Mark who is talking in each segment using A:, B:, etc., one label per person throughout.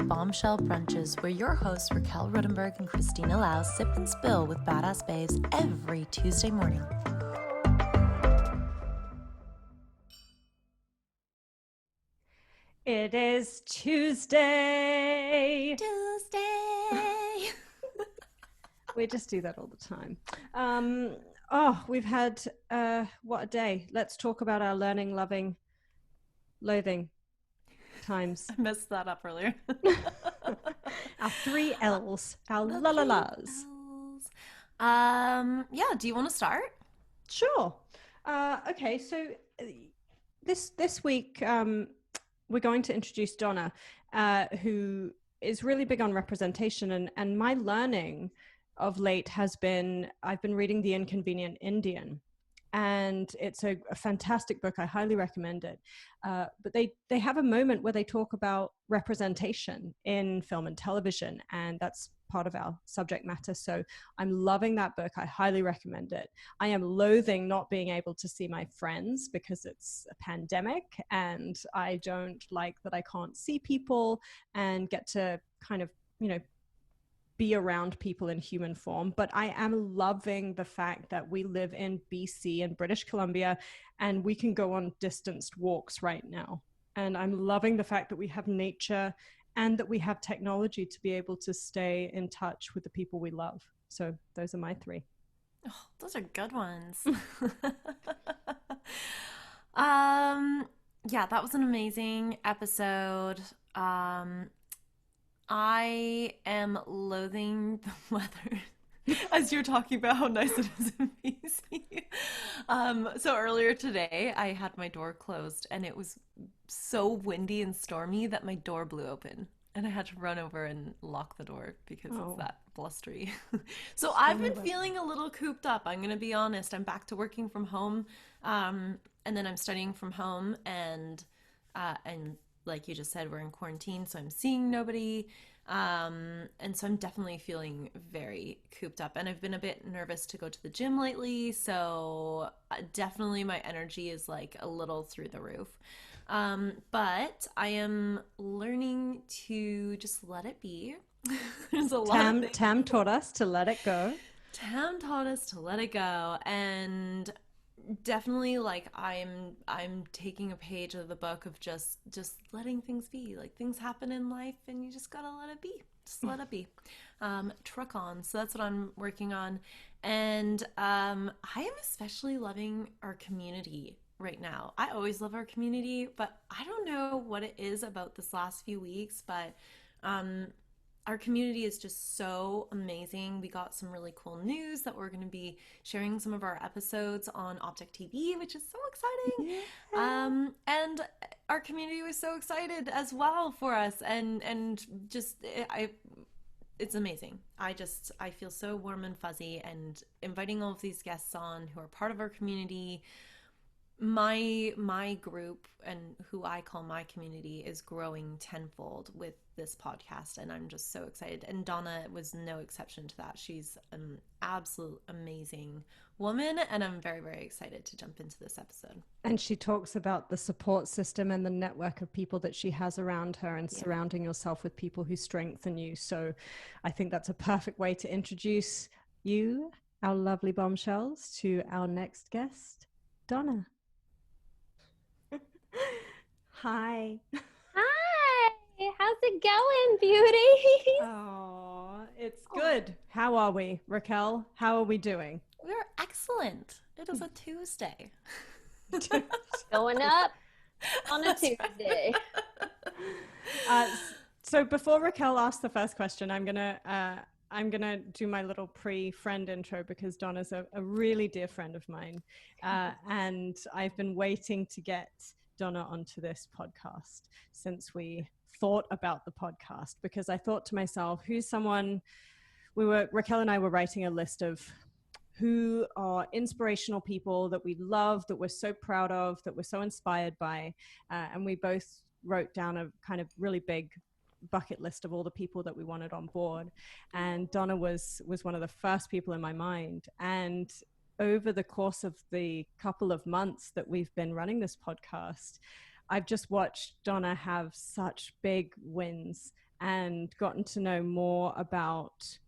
A: Bombshell Brunches, where your hosts Raquel Rudenberg and Christina Lau sip and spill with badass babes every Tuesday morning.
B: It is Tuesday. We just do that all the time. We've had, what a day. Let's talk about our learning, loving, loathing times.
A: I messed that up earlier.
B: Our 3 L's, our la-la-las.
A: Do you want to start?
B: Sure. Okay, so this week we're going to introduce Donna, who is really big on representation, and my learning of late has been, I've been reading The Inconvenient Indian, and it's a fantastic book. I highly recommend it. But they have a moment where they talk about representation in film and television, and that's part of our subject matter. So I'm loving that book. I highly recommend it. I am loathing not being able to see my friends because it's a pandemic, and I don't like that I can't see people and get to kind of, be around people in human form. But I am loving the fact that we live in BC and British Columbia, and we can go on distanced walks right now. And I'm loving the fact that we have nature and that we have technology to be able to stay in touch with the people we love. So those are my 3.
A: Oh, those are good ones. That was an amazing episode. I am loathing the weather as you're talking about how nice it is in BC. So earlier today, I had my door closed, and it was so windy and stormy that my door blew open, and I had to run over and lock the door because it's that blustery. So I've been feeling a little cooped up. I'm going to be honest. I'm back to working from home, and then I'm studying from home, and like you just said, we're in quarantine, so I'm seeing nobody. And so I'm definitely feeling very cooped up, and I've been a bit nervous to go to the gym lately. So definitely my energy is like a little through the roof. But I am learning to just let it be. There's a lot.
B: Tam taught us to let it go.
A: Tam taught us to let it go, and definitely like I'm taking a page of the book of just letting things be. Like, things happen in life and you just gotta let it be. Just let it be. Truck on. So that's what I'm working on. And I am especially loving our community right now. I always love our community, but I don't know what it is about this last few weeks, but our community is just so amazing. We got some really cool news that we're going to be sharing some of our episodes on Optic TV, which is so exciting. Yeah. And our community was so excited as well for us, and just it's amazing. I feel so warm and fuzzy, and inviting all of these guests on who are part of our community. My group, and who I call my community, is growing tenfold with this podcast, and I'm just so excited. And Donna was no exception to that. She's an absolute amazing woman, and I'm very, very excited to jump into this episode.
B: And she talks about the support system and the network of people that she has around her, and surrounding yourself with people who strengthen you. So I think that's a perfect way to introduce you, our lovely bombshells, to our next guest, Donna. Hi.
C: Hi. How's it going, beauty?
B: Oh, it's good. How are we, Raquel? How are we doing?
A: We're excellent. It is a Tuesday.
C: Going up on a Tuesday.
B: So before Raquel asks the first question, I'm gonna do my little pre-friend intro, because Donna's a really dear friend of mine, and I've been waiting to get Donna onto this podcast since we thought about the podcast, because I thought to myself, Raquel and I were writing a list of who are inspirational people that we love, that we're so proud of, that we're so inspired by, and we both wrote down a kind of really big bucket list of all the people that we wanted on board, and Donna was one of the first people in my mind. And over the course of the couple of months that we've been running this podcast, I've just watched Donna have such big wins and gotten to know more about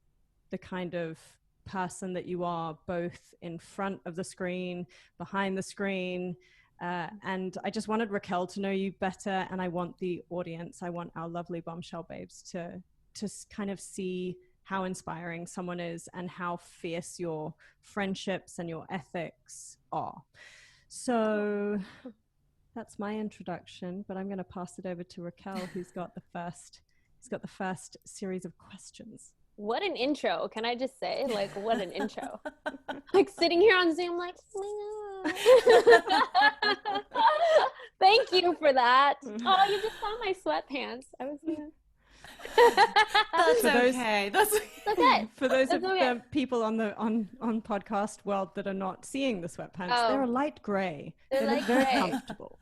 B: the kind of person that you are, both in front of the screen, behind the screen. And I just wanted Raquel to know you better. And I want the audience, I want our lovely bombshell babes to kind of see how inspiring someone is and how fierce your friendships and your ethics are. So that's my introduction, but I'm going to pass it over to Raquel, who's got the first series of questions.
C: What an intro. Can I just say, like, what an intro. Like sitting here on Zoom, like, thank you for that. Oh, you just saw my sweatpants. I was
A: That's okay. That's
C: okay.
B: For those of the people on the podcast world that are not seeing the sweatpants, they're a light gray. They're
C: light
B: very
C: gray.
B: comfortable.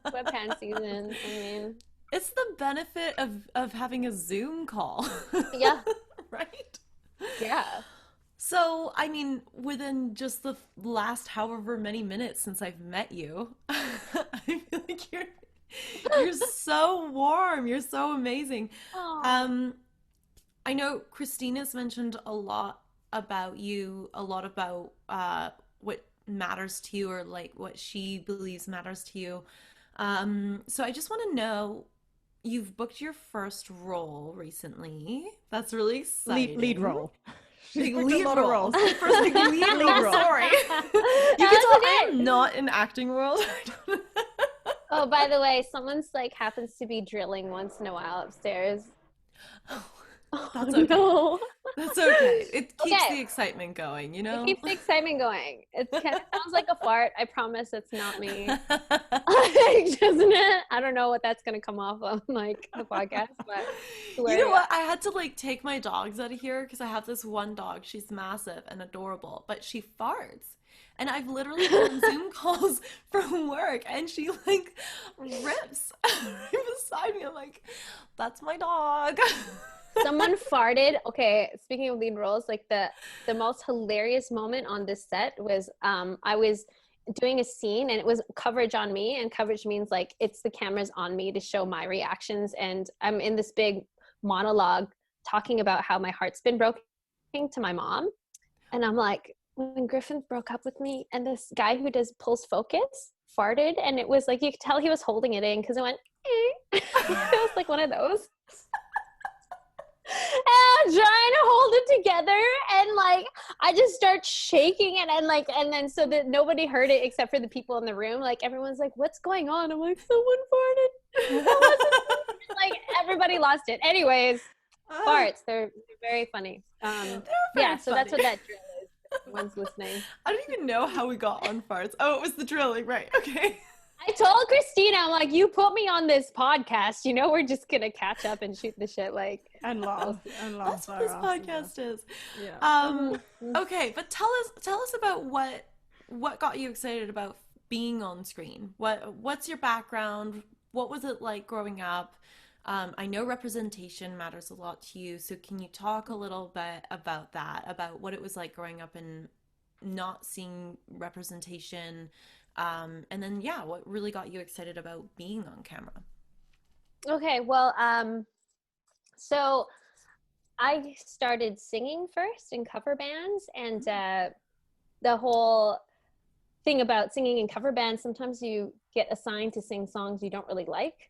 C: Sweatpants season. I mean,
A: it's the benefit of having a Zoom call.
C: Yeah.
A: Right?
C: Yeah.
A: So, I mean, within just the last however many minutes since I've met you, I feel like you're so warm. You're so amazing.
C: Aww.
A: I know Christina's mentioned a lot about you, a lot about what matters to you, or like what she believes matters to you. So I just want to know, you've booked your first role recently. That's really exciting.
B: Lead role.
A: Big
B: booked a
A: lead
B: lot of
A: roles.
B: roles.
A: First big lead role. Sorry. You can
C: That's
A: tell
C: okay.
A: I'm not in acting world.
C: Oh, by the way, someone's like happens to be drilling once in a while upstairs.
A: That's okay.
C: No.
A: That's okay. It keeps
C: Okay.
A: the excitement going, you know?
C: It keeps the excitement going. It kind of sounds like a fart. I promise it's not me. Doesn't it? I don't know what that's going to come off on like the podcast, but
A: You know what? I had to like take my dogs out of here because I have this one dog. She's massive and adorable, but she farts. And I've literally been on Zoom calls from work and she like rips right beside me. I'm like, that's my dog.
C: Someone farted. Okay, speaking of lead roles, like the most hilarious moment on this set was I was doing a scene and it was coverage on me, and coverage means like it's the cameras on me to show my reactions, and I'm in this big monologue talking about how my heart's been broken to my mom, and I'm like, when Griffin broke up with me, and this guy who pulls focus farted, and it was like you could tell he was holding it in because it went it was like one of those. And I'm trying to hold it together, and like I just start shaking it, and then so that nobody heard it except for the people in the room. Like everyone's like, "What's going on?" I'm like, "Someone farted." Like everybody lost it. Anyways, farts. They're very funny. Yeah. So that's what that drill is. If anyone's listening.
A: I don't even know how we got on farts. Oh, it was the drilling, right? Okay.
C: I told Christina, I'm like, you put me on this podcast, you know, we're just gonna catch up and shoot the shit, like,
B: And laugh.
A: That's what this podcast is.
B: Yeah.
A: Okay, but tell us about what got you excited about being on screen. What's your background? What was it like growing up? I know representation matters a lot to you, so can you talk a little bit about that, about what it was like growing up and not seeing representation? And then, yeah, what really got you excited about being on camera?
C: Okay, well, so I started singing first in cover bands, and the whole thing about singing in cover bands, sometimes you get assigned to sing songs you don't really like.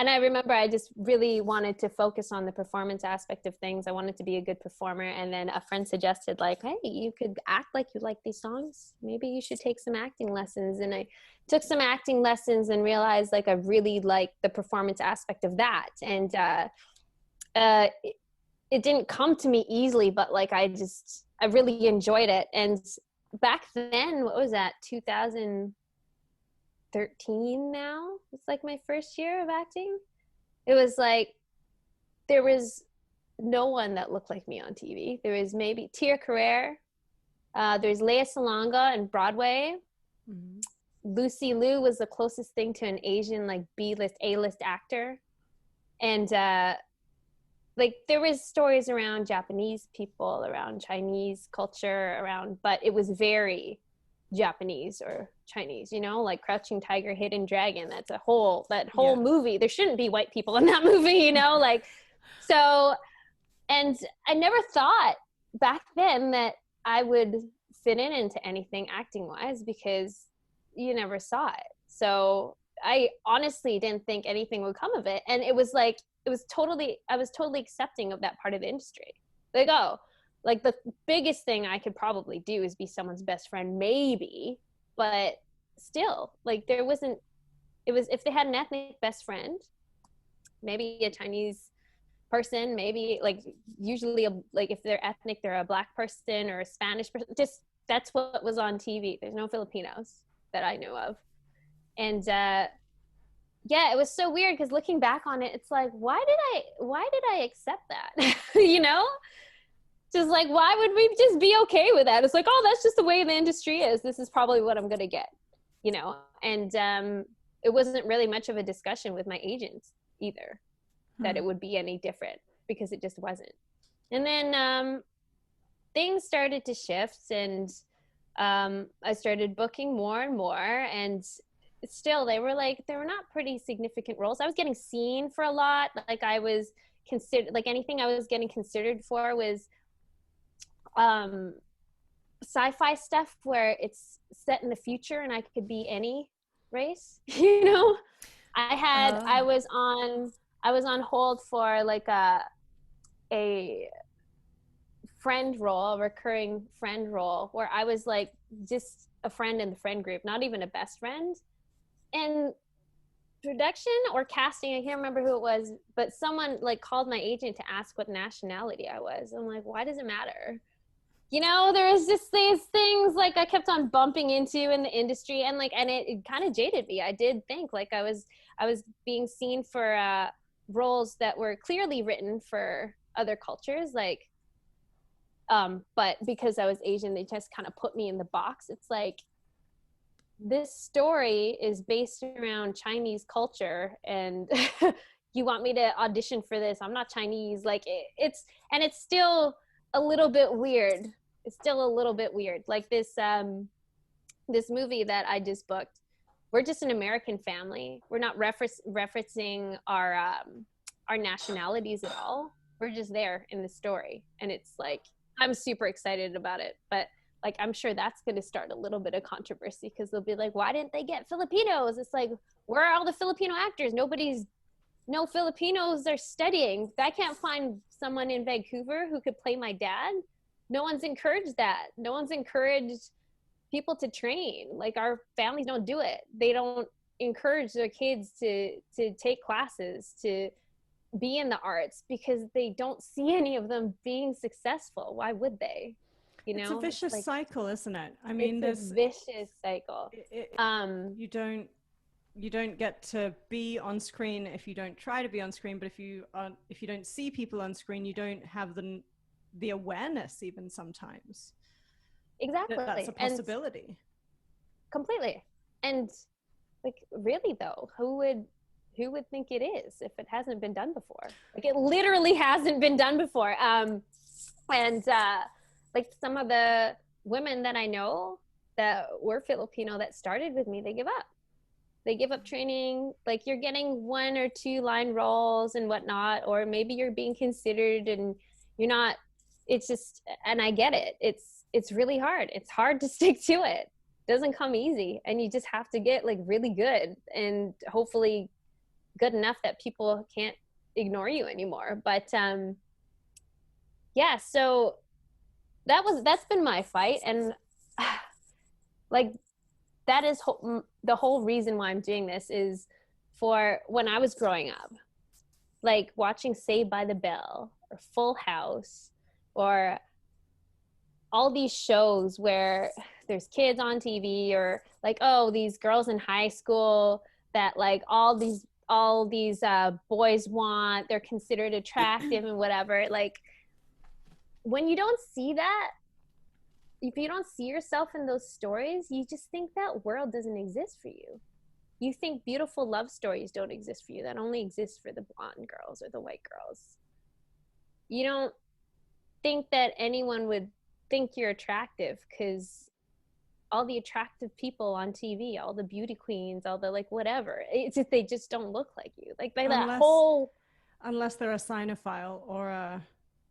C: And I remember I just really wanted to focus on the performance aspect of things. I wanted to be a good performer. And then a friend suggested like, hey, you could act like you like these songs. Maybe you should take some acting lessons. And I took some acting lessons and realized like I really liked the performance aspect of that. And it didn't come to me easily, but like I really enjoyed it. And back then, what was that, 2013 now? It's like my first year of acting. It was like there was no one that looked like me on TV. There was maybe Tia Carrere, there's Lea Salonga in Broadway. Mm-hmm. Lucy Liu was the closest thing to an Asian like B-list, A-list actor. And like there was stories around Japanese people, around Chinese culture, but it was very Japanese or Chinese, you know, like Crouching Tiger, Hidden Dragon. That's that whole movie. There shouldn't be white people in that movie, you know, like, so, and I never thought back then that I would fit into anything acting wise, because you never saw it. So I honestly didn't think anything would come of it. And it was like, I was totally accepting of that part of the industry. Like, oh, like the biggest thing I could probably do is be someone's best friend, maybe, but still, like, there wasn't, it was, if they had an ethnic best friend, maybe a Chinese person, maybe, like, usually like if they're ethnic, they're a Black person or a Spanish person, just that's what was on TV. There's no Filipinos that I know of. And yeah, it was so weird, because looking back on it, it's like, why did I accept that? You know, just like, why would we just be okay with that? It's like, oh, that's just the way the industry is. This is probably what I'm gonna get, you know. And it wasn't really much of a discussion with my agents either, that it would be any different, because it just wasn't. And then things started to shift, and I started booking more and more, and still they were not pretty significant roles. I was getting seen for a lot. Like, I was considered, like, anything I was getting considered for was sci-fi stuff where it's set in the future and I could be any race. You know, I was on hold for like a friend role, a recurring friend role, where I was like just a friend in the friend group, not even a best friend. And production or casting, I can't remember who it was, but someone like called my agent to ask what nationality I was. I'm like, why does it matter? You know, there was just these things like I kept on bumping into in the industry, and like, and it kind of jaded me. I did think like I was being seen for roles that were clearly written for other cultures, like, but because I was Asian, they just kind of put me in the box. It's like, this story is based around Chinese culture, and you want me to audition for this? I'm not Chinese. Like, it's still a little bit weird. It's still a little bit weird. Like this movie that I just booked, we're just an American family. We're not referencing our nationalities at all. We're just there in the story. And it's like, I'm super excited about it. But like, I'm sure that's going to start a little bit of controversy, because they'll be like, why didn't they get Filipinos? It's like, where are all the Filipino actors? No Filipinos are studying. I can't find someone in Vancouver who could play my dad. No one's encouraged that. No one's encouraged people to train. Like, our families don't do it. They don't encourage their kids to take classes, to be in the arts, because they don't see any of them being successful. Why would they? You know,
B: it's a vicious
C: like,
B: cycle, isn't it? I mean,
C: it's a vicious cycle.
B: You don't get to be on screen if you don't try to be on screen, but if you don't see people on screen, you don't have the awareness even sometimes.
C: Exactly.
B: That's a possibility.
C: And completely. And like, really though, who would think it is if it hasn't been done before? Like, it literally hasn't been done before. Like, some of the women that I know that were Filipino that started with me, they give up training. Like, you're getting 1 or 2 line roles and whatnot, or maybe you're being considered and you're not. It's just, and I get it. It's really hard. It's hard to stick to it. It doesn't come easy, and you just have to get like really good, and hopefully good enough that people can't ignore you anymore. But yeah, so that's been my fight, and like, that is the whole reason why I'm doing this is for when I was growing up, like watching Saved by the Bell or Full House or all these shows where there's kids on TV, or like, oh, these girls in high school that like all these boys want, they're considered attractive and whatever. Like, when you don't see that, if you don't see yourself in those stories, you just think that world doesn't exist for you. You think beautiful love stories don't exist for you, that only exist for the blonde girls or the white girls. You don't think that anyone would think you're attractive because all the attractive people on TV, all the beauty queens, all the like whatever. It's just they just don't look like you. Like that whole
B: unless they're a cynophile or a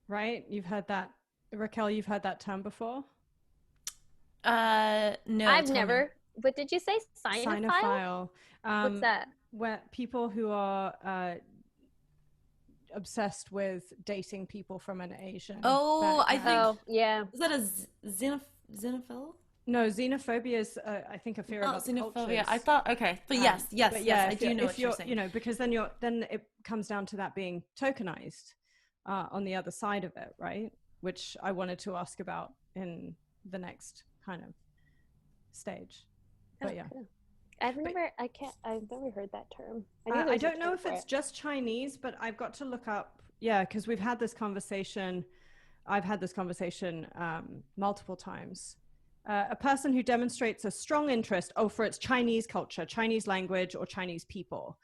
B: right? You've heard that, Raquel, you've heard that term before?
A: No,
C: I've
A: tell me.
C: never. What did you say? Cynophile?
B: Cynophile.
C: What's that?
B: Where people who are obsessed with dating people from an Asian
A: Oh, I
B: background.
A: think,
C: Oh, yeah.
A: is that a xenophil?
B: No, xenophobia is, I think, a fear
A: Oh,
B: about the
A: xenophobia.
B: cultures.
A: I thought, okay. But yes,
B: But yeah,
A: I do know what you're saying.
B: You know, because then it comes down to that being tokenized on the other side of it, right? Which I wanted to ask about in the next kind of stage. But yeah.
C: Cool. I've never heard that term.
B: I don't know if it's just Chinese, but I've got to look up. Yeah, because we've had this conversation. I've had this conversation multiple times. A person who demonstrates a strong interest, for its Chinese culture, Chinese language, or Chinese people.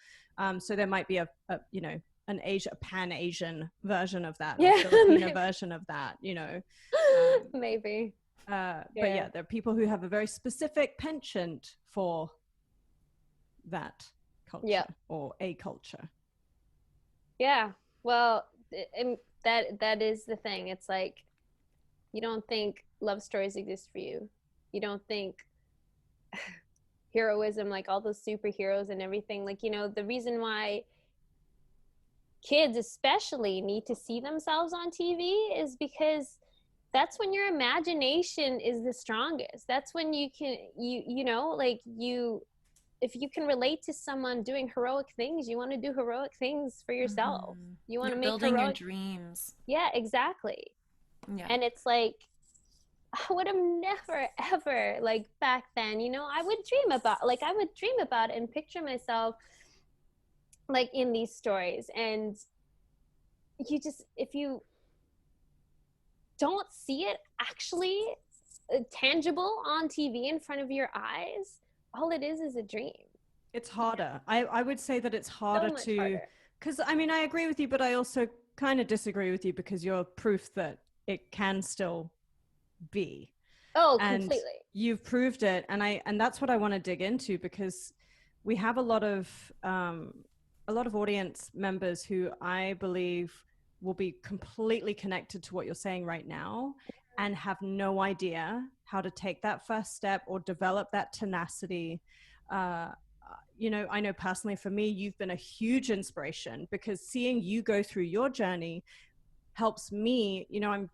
B: So there might be a pan-Asian version of that, or Filipino version of that, you know.
C: Maybe.
B: But yeah, there are people who have a very specific penchant for that culture or a culture.
C: Yeah. Well, that is the thing. It's like, you don't think love stories exist for you. You don't think heroism, like all those superheroes and everything. Like, you know, the reason why kids especially need to see themselves on TV is because that's when your imagination is the strongest. That's when you can, you know, like if you can relate to someone doing heroic things, you want to do heroic things for yourself.
A: Mm-hmm.
C: You want to make
A: building your dreams.
C: Yeah, exactly.
A: Yeah.
C: And it's like, I would have never, ever, like back then, you know, I would dream about it and picture myself like in these stories. And if you don't see it actually tangible on TV in front of your eyes, all it is a dream.
B: It's harder. I would say that it's harder because I mean, I agree with you, but I also kind of disagree with you because you're proof that it can still be.
C: Oh,
B: and
C: completely.
B: You've proved it. And that's what I want to dig into, because we have a lot of audience members who I believe will be completely connected to what you're saying right now and have no idea how to take that first step or develop that tenacity. You know, I know personally for me, you've been a huge inspiration, because seeing you go through your journey helps me. You know,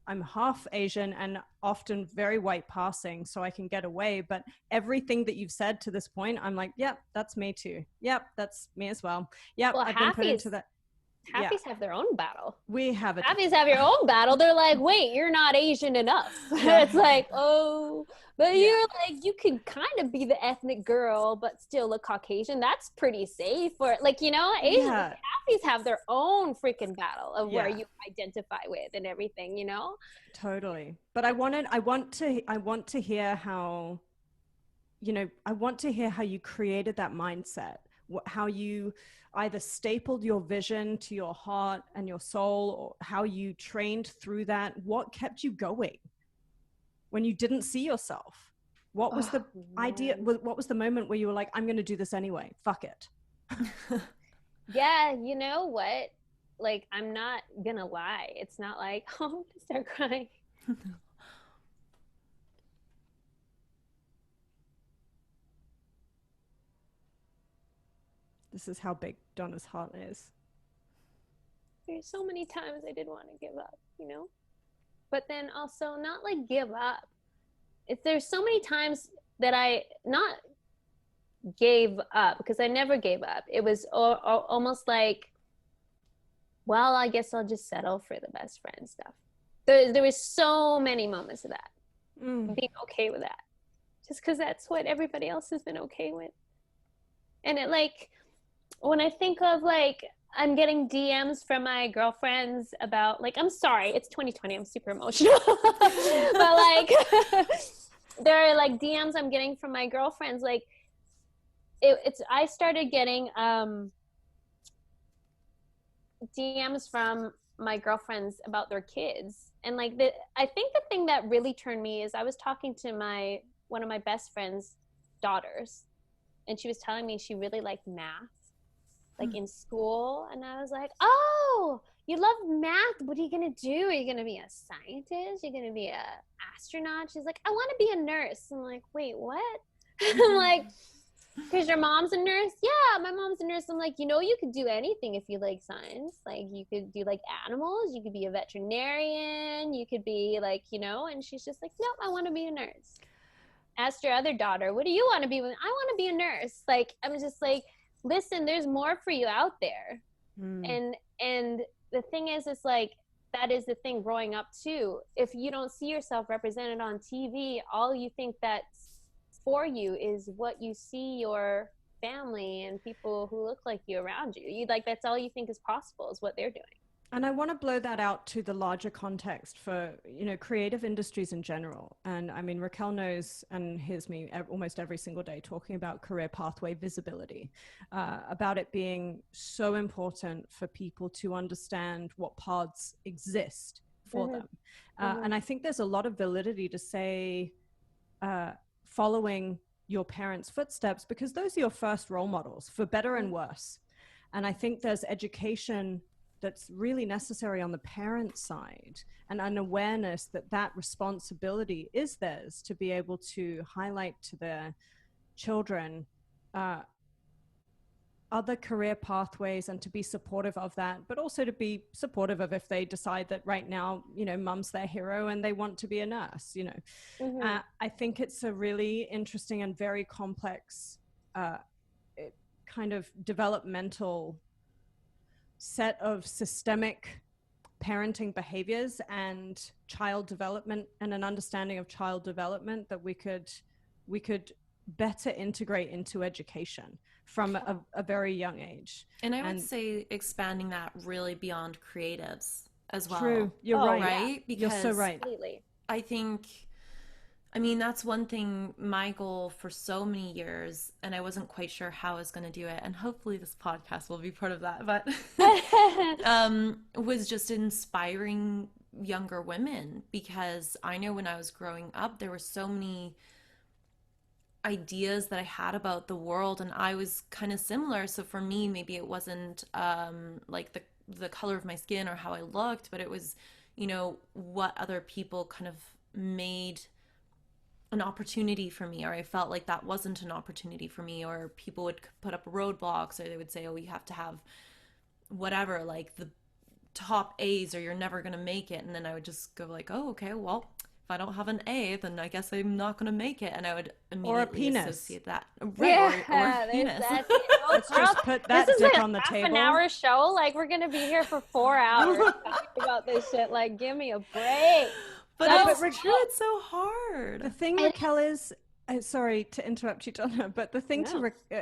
B: I'm half Asian and often very white passing, so I can get away. But everything that you've said to this point, I'm like, yep, that's me too. Yep, that's me as well. Yep, well, I've been put into that.
C: Happies have their own battle.
B: We have it.
C: Happies have your own battle. They're like, wait, you're not Asian enough. It's like, oh, but you're like, you can kind of be the ethnic girl, but still look Caucasian. That's pretty safe. Or like, you know, Happies have their own freaking battle of where you identify with and everything, you know?
B: Totally. But I want to hear how, you know, I want to hear how you created that mindset, how you either stapled your vision to your heart and your soul, or how you trained through that. What kept you going when you didn't see yourself? What was the idea? What was the moment where you were like, I'm going to do this anyway? Fuck it.
C: Yeah, you know what? Like, I'm not going to lie. It's not like, oh, I'm going to start crying.
B: This is how big Donna's heart is.
C: There's so many times I did want to give up, you know? But then also not like give up. There's so many times that I not gave up, because I never gave up. It was almost like, well, I guess I'll just settle for the best friend stuff. There was so many moments of that. Being okay with that. Just because that's what everybody else has been okay with. And it like, when I think of like, I'm getting DMs from my girlfriends about like, I'm sorry, it's 2020, I'm super emotional. But like, there are like DMs I'm getting from my girlfriends. Like I started getting DMs from my girlfriends about their kids. And like, I think the thing that really turned me is I was talking to my one of my best friend's daughters, and she was telling me she really liked math, like in school. And I was like, oh, you love math. What are you going to do? Are you going to be a scientist? You're going to be a astronaut? She's like, I want to be a nurse. I'm like, wait, what? I'm like, because your mom's a nurse? Yeah, my mom's a nurse. I'm like, you could do anything if you like science. Like, you could do like animals. You could be a veterinarian. You could be like, and she's just like, nope, I want to be a nurse. Asked your other daughter, what do you want to be? I want to be a nurse. Like, I'm just like, listen, there's more for you out there. And the thing is, it's like, that is the thing growing up too. If you don't see yourself represented on TV, all you think that's for you is what you see your family and people who look like you around you. You like, that's all you think is possible is what they're doing.
B: And I want to blow that out to the larger context for, creative industries in general. And I mean, Raquel knows and hears me almost every single day talking about career pathway visibility, about it being so important for people to understand what paths exist for them. And I think there's a lot of validity to say, following your parents' footsteps, because those are your first role models, for better and worse. And I think there's education that's really necessary on the parent side, and an awareness that that responsibility is theirs to be able to highlight to their children other career pathways, and to be supportive of that, but also to be supportive of if they decide that right now, mom's their hero and they want to be a nurse, I think it's a really interesting and very complex kind of developmental set of systemic parenting behaviors and child development, and an understanding of child development that we could better integrate into education from a very young age.
A: And I would say expanding that really beyond creatives as well.
B: True, you're right.
A: Right?
B: Yeah.
A: Because
B: you're so right.
C: Completely.
A: I mean, that's one thing, my goal for so many years, and I wasn't quite sure how I was going to do it, and hopefully this podcast will be part of that, but was just inspiring younger women, because I know when I was growing up, there were so many ideas that I had about the world, and I was kind of similar. So for me, maybe it wasn't like the color of my skin or how I looked, but it was, what other people kind of made an opportunity for me, or I felt like that wasn't an opportunity for me, or people would put up roadblocks, or they would say, oh, you have to have whatever, like the top A's or you're never going to make it. And then I would just go like, oh, okay, well, if I don't have an A, then I guess I'm not going to make it. And I would immediately associate that. Right, or a penis.
B: Let's just put that dick on the table.
C: An hour show, like we're going to be here for 4 hours talking about this shit. Like, give me a break.
A: But it's true, it's so hard.
B: The thing, Raquel, is, sorry to interrupt you, Donna, but the thing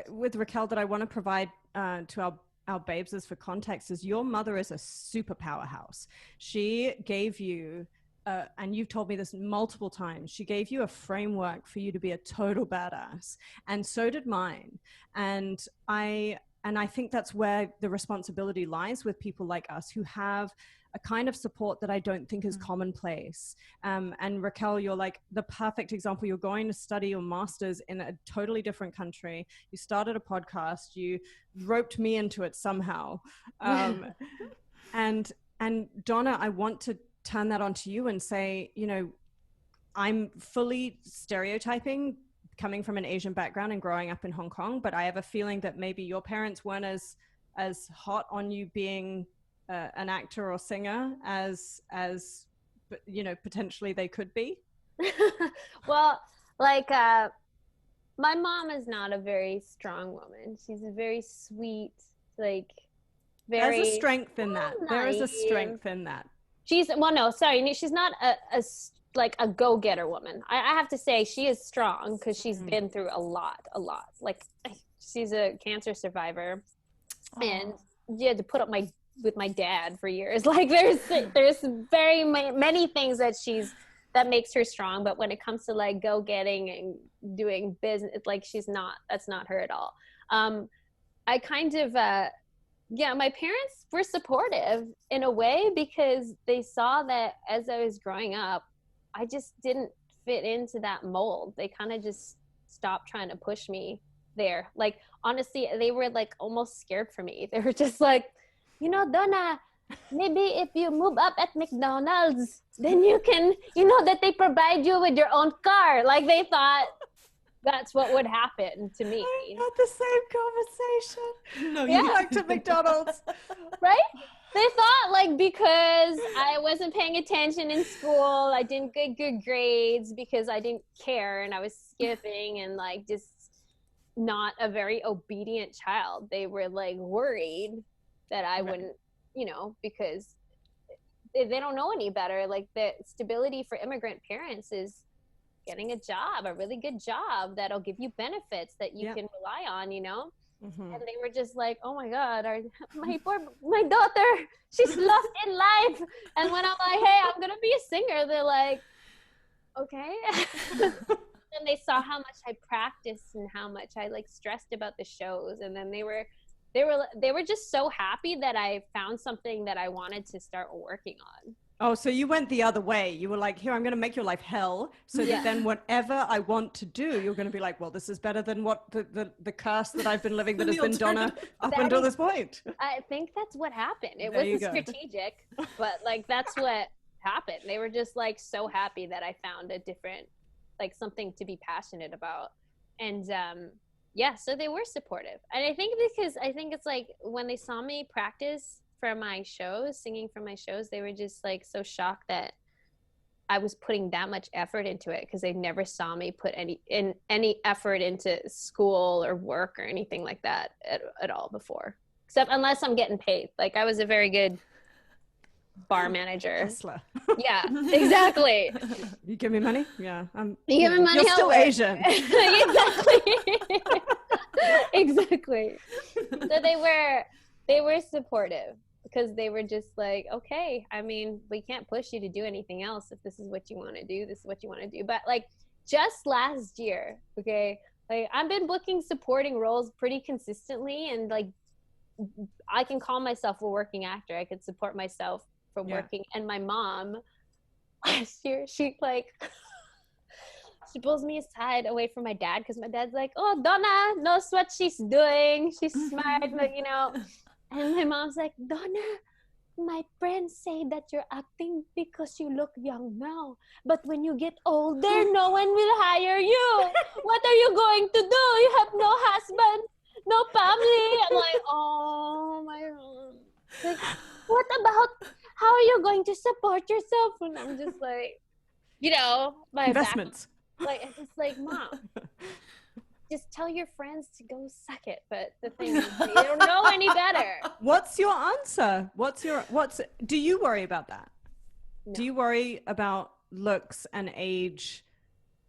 B: with Raquel that I want to provide to our babes is for context is your mother is a super powerhouse. She gave you, and you've told me this multiple times, she gave you a framework for you to be a total badass. And so did mine. And I think that's where the responsibility lies with people like us who have a kind of support that I don't think is commonplace. And Raquel, you're like the perfect example. You're going to study your master's in a totally different country. You started a podcast. You roped me into it somehow. And Donna, I want to turn that onto you and say, I'm fully stereotyping coming from an Asian background and growing up in Hong Kong, but I have a feeling that maybe your parents weren't as hot on you being an actor or singer as potentially they could be.
C: Well, like my mom is not a very strong woman. She's a very sweet, like very.
B: There's a strength in that.
C: Naive.
B: There is a strength in that.
C: She's not a go-getter woman. I have to say she is strong because she's been through a lot. Like she's a cancer survivor, and she had to put up with my dad for years. Like there's very many things that makes her strong, but when it comes to like go-getting and doing business, like that's not her at all. I kind of my parents were supportive in a way because they saw that as I was growing up, I just didn't fit into that mold. They kind of just stopped trying to push me there. Like, honestly, they were like almost scared for me. They were just like, you know, Donna, maybe if you move up at McDonald's, then you can, you know, that they provide you with your own car. Like, they thought that's what would happen to me.
B: I had the same conversation.
A: No,
C: Yeah.
A: you
B: Back to McDonald's.
C: Right? They thought like because I wasn't paying attention in school, I didn't get good grades because I didn't care and I was skipping and like just not a very obedient child. They were like worried that I wouldn't, you know, because they don't know any better. Like the stability for immigrant parents is getting a job, a really good job that'll give you benefits that you can rely on, you know?
B: Mm-hmm.
C: And they were just like, oh my God, my daughter, she's lost in life. And when I'm like, hey, I'm going to be a singer, they're like, okay. And they saw how much I practiced and how much I like stressed about the shows. And then they were just so happy that I found something that I wanted to start working on.
B: Oh, so you went the other way. You were like, here, I'm going to make your life hell so that then whatever I want to do, you're going to be like, well, this is better than what the curse that I've been living that has been Donna up until this point.
C: I think that's what happened. It
B: There you
C: wasn't
B: go.
C: strategic, but like that's what happened. They were just like so happy that I found a different, like something to be passionate about. And yeah, so they were supportive. And I think because I think it's like when they saw me practice for my shows, singing for my shows, they were just like so shocked that I was putting that much effort into it because they never saw me put any effort into school or work or anything like that at all before, except unless I'm getting paid. Like I was a very good bar manager.
B: Hustler.
C: Yeah, exactly.
B: You give me money? Yeah.
C: You give me money.
B: You're still Asian.
C: Exactly. Exactly. So they were supportive because they were just like, okay, I mean, we can't push you to do anything else. If this is what you want to do, this is what you want to do. But like just last year, okay, like I've been booking supporting roles pretty consistently, and like I can call myself a working actor. I could support myself for working. And my mom last year, she pulls me aside away from my dad because my dad's like, oh, Donna knows what she's doing. She's smart, like, you know. And my mom's like, Donna, my friends say that you're acting because you look young now. But when you get older, no one will hire you. What are you going to do? You have no husband, no family. I'm like, oh, my God. Like, what about, how are you going to support yourself? And I'm just like, you know, my
B: investments.
C: Like, it's just like, Mom, just tell your friends to go suck it. But the thing is, they don't know any better.
B: What's your answer? Do you worry about that?
C: No.
B: Do you worry about looks and age?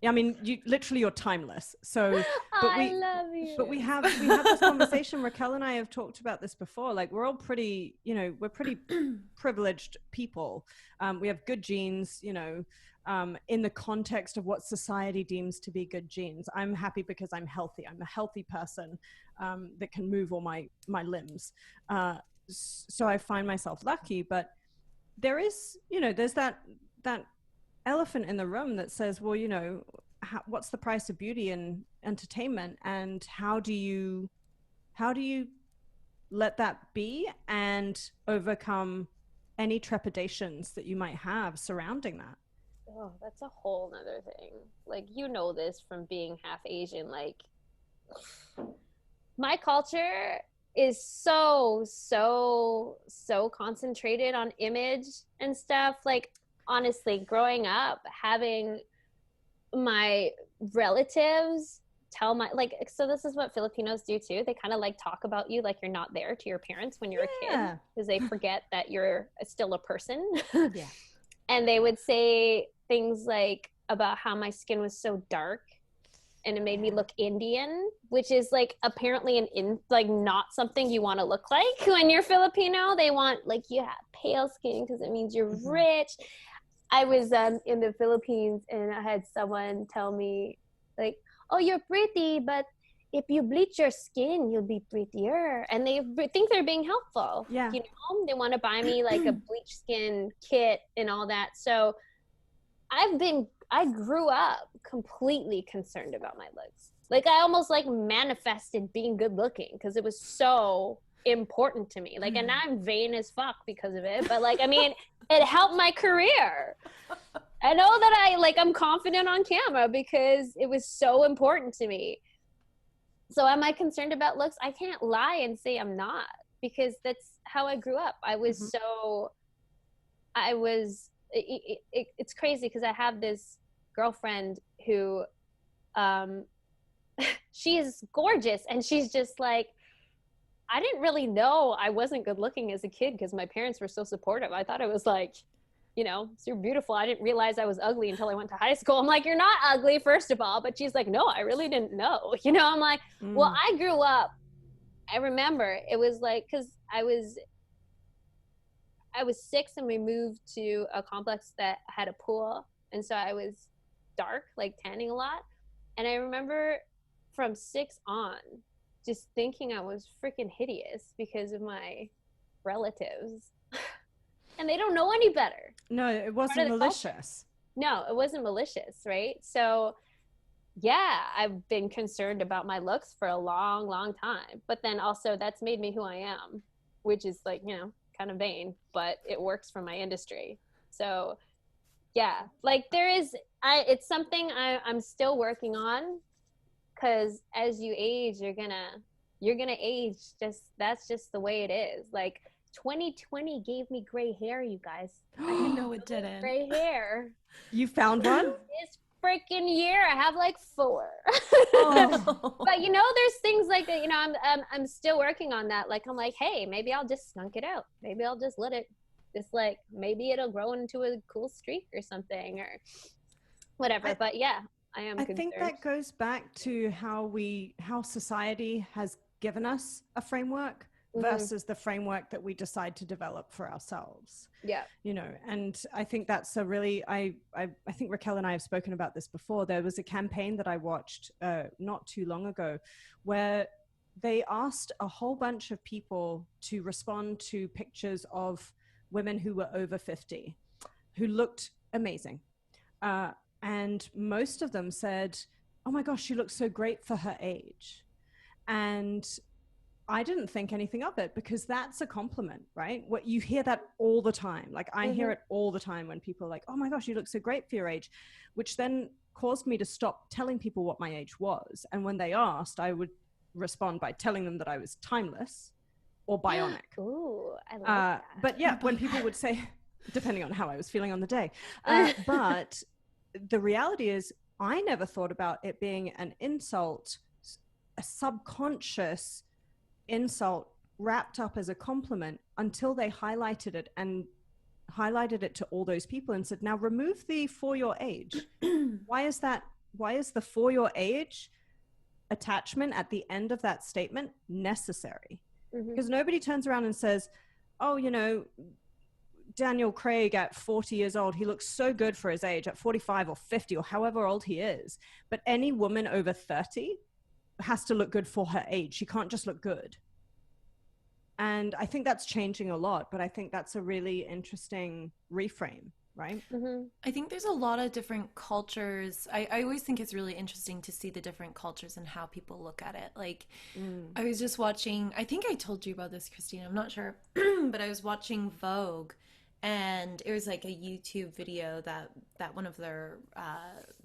B: I mean, you're timeless. So,
C: I love you.
B: But we have this conversation. Raquel and I have talked about this before. Like, we're all pretty, you know, we're pretty privileged people. We have good genes, you know, in the context of what society deems to be good genes. I'm happy because I'm healthy. I'm a healthy person that can move all my limbs. So I find myself lucky. But there is, you know, there's that elephant in the room that says, well, you know, what's the price of beauty and entertainment, and how do you let that be and overcome any trepidations that you might have surrounding that?
C: Oh, that's a whole nother thing. Like, you know this from being half Asian. Like, my culture is so concentrated on image and stuff. Like, honestly, growing up, having my relatives tell my, like, so this is what Filipinos do too. They kind of like talk about you like you're not there to your parents when you're a kid, because they forget that you're still a person.
B: Yeah.
C: And they would say things like about how my skin was so dark and it made me look Indian, which is like apparently like not something you want to look like when you're Filipino. They want like you have pale skin because it means you're rich. I was in the Philippines and I had someone tell me like, oh, you're pretty, but if you bleach your skin, you'll be prettier. And they think they're being helpful.
B: Yeah.
C: You know, they want to buy me like a bleach skin kit and all that. So I've been I grew up completely concerned about my looks. Like I almost like manifested being good looking because it was so important to me. Like, and now I'm vain as fuck because of it. But like, I mean, it helped my career. I know that I'm confident on camera because it was so important to me. So am I concerned about looks? I can't lie and say I'm not, because that's how I grew up. It's crazy because I have this girlfriend who, she is gorgeous, and she's just like, I didn't really know I wasn't good looking as a kid because my parents were so supportive. I thought it was like, you know, super beautiful. I didn't realize I was ugly until I went to high school. I'm like, you're not ugly, first of all. But she's like, no, I really didn't know. You know, I'm like, well, I grew up. I remember it was like, because I was 6 and we moved to a complex that had a pool. And so I was dark, like tanning a lot. And I remember from 6 on just thinking I was freaking hideous because of my relatives. And they don't know any better.
B: No, it wasn't malicious.
C: No, it wasn't malicious, right? So yeah, I've been concerned about my looks for a long, long time. But then also that's made me who I am, which is like, you know, kind of vain, but it works for my industry. So yeah, like it's something I'm still working on, because as you age, you're gonna age. That's just the way it is. Like 2020 gave me gray hair, you guys.
A: I know it didn't.
C: Gray hair.
B: You found one?
C: This freaking year, I have like 4.
B: Oh.
C: But you know, there's things like that. You know, I'm still working on that. Like I'm like, hey, maybe I'll just skunk it out. Maybe I'll just let it. Just like maybe it'll grow into a cool streak or something or whatever. But yeah, I am.
B: I think that goes back to how society has given us a framework versus the framework that we decide to develop for ourselves.
C: Yeah.
B: You know, and I think that's a really, I think Raquel and I have spoken about this before. There was a campaign that I watched not too long ago where they asked a whole bunch of people to respond to pictures of women who were over 50, who looked amazing. And most of them said, oh my gosh, she looks so great for her age. And I didn't think anything of it because that's a compliment, right? What you hear that all the time. Like I hear it all the time when people are like, oh my gosh, you look so great for your age, which then caused me to stop telling people what my age was. And when they asked, I would respond by telling them that I was timeless or bionic.
C: Ooh, I love that.
B: But yeah, when people would say, depending on how I was feeling on the day, but the reality is I never thought about it being an insult, a subconscious insult wrapped up as a compliment until they highlighted it and highlighted it to all those people and said, now remove the for your age. Why is the for your age attachment at the end of that statement necessary? Because nobody turns around and says, oh, you know, Daniel Craig at 40 years old, he looks so good for his age at 45 or 50 or however old he is. But any woman over 30 has to look good for her age. She can't just look good. And I think that's changing a lot, but I think that's a really interesting reframe, right?
A: I think there's a lot of different cultures. I always think it's really interesting to see the different cultures and how people look at it. Like I was just watching, I think I told you about this, Christine, I'm not sure, but I was watching Vogue, and it was like a YouTube video that one of their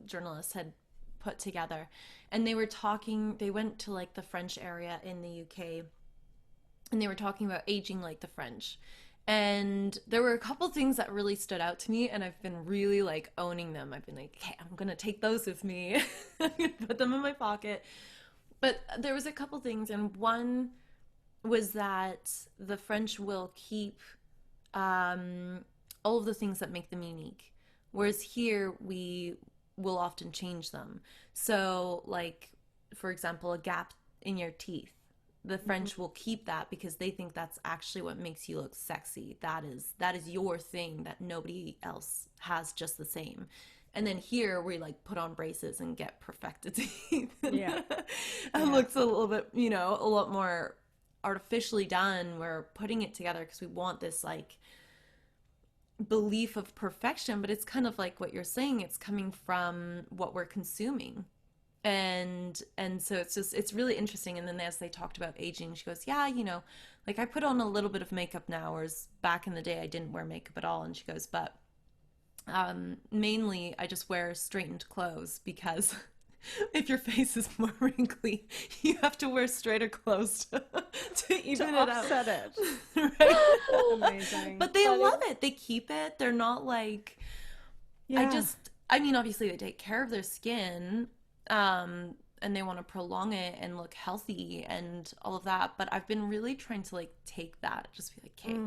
A: journalists had put together, and they went to like the French area in the UK, and they were talking about aging like the French, and there were a couple things that really stood out to me, and I've been really like owning them. I've been like, okay, I'm gonna take those with me. I'm gonna put them in my pocket. But there was a couple things, and one was that the French will keep all of the things that make them unique, whereas here we will often change them. So like, for example, a gap in your teeth, the French will keep that because they think that's actually what makes you look sexy. That is your thing that nobody else has just the same. And then here we like put on braces and get perfected teeth.
B: Yeah.
A: It looks a little bit, you know, a lot more artificially done. We're putting it together because we want this like belief of perfection, but it's kind of like what you're saying, it's coming from what we're consuming. And so it's just, it's really interesting. And then as they talked about aging, she goes, yeah, you know, like I put on a little bit of makeup now, whereas back in the day I didn't wear makeup at all. And she goes, but mainly I just wear straightened clothes because if your face is more wrinkly, you have to wear straighter clothes to even
B: To
A: it out.
B: offset it.
A: Right?
B: Amazing.
A: But they love it. They keep it. They're not like,
B: Yeah.
A: I mean, obviously they take care of their skin, and they want to prolong it and look healthy and all of that. But I've been really trying to like take that, just be like, okay,